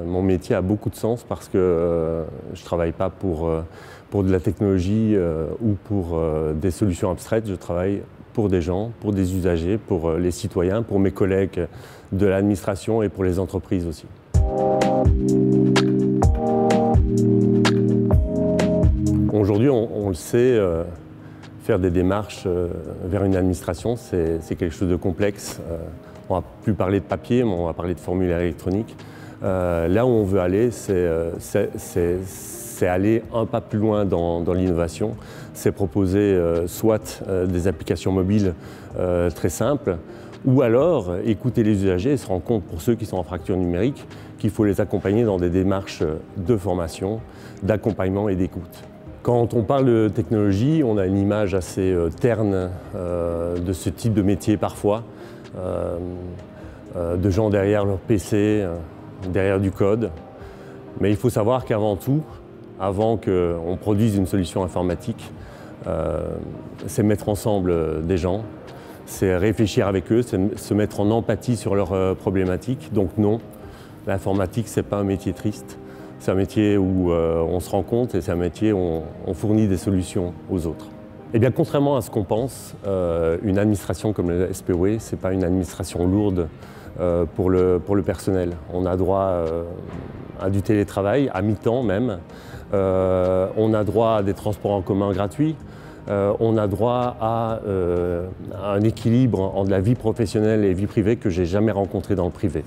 Mon métier a beaucoup de sens parce que je ne travaille pas pour de la technologie ou pour des solutions abstraites. Je travaille pour des gens, pour des usagers, pour les citoyens, pour mes collègues de l'administration et pour les entreprises aussi. Aujourd'hui, on le sait, faire des démarches vers une administration, c'est quelque chose de complexe. On ne va plus parler de papier, mais on va parler de formulaire électronique. Là où on veut aller, c'est aller un pas plus loin dans l'innovation. C'est proposer soit des applications mobiles très simples, ou alors écouter les usagers et se rendre compte, pour ceux qui sont en fracture numérique, qu'il faut les accompagner dans des démarches de formation, d'accompagnement et d'écoute. Quand on parle de technologie, on a une image assez terne de ce type de métier parfois, de gens derrière leur PC, derrière du code. Mais il faut savoir qu'avant tout, avant qu'on produise une solution informatique, c'est mettre ensemble des gens, c'est réfléchir avec eux, c'est se mettre en empathie sur leurs problématiques. Donc non, l'informatique, ce n'est pas un métier triste. C'est un métier où on se rend compte et c'est un métier où on fournit des solutions aux autres. Eh bien, contrairement à ce qu'on pense, une administration comme le SPOE, ce n'est pas une administration lourde pour le personnel. On a droit à du télétravail, à mi-temps même. On a droit à des transports en commun gratuits. On a droit à un équilibre entre la vie professionnelle et la vie privée que je n'ai jamais rencontré dans le privé.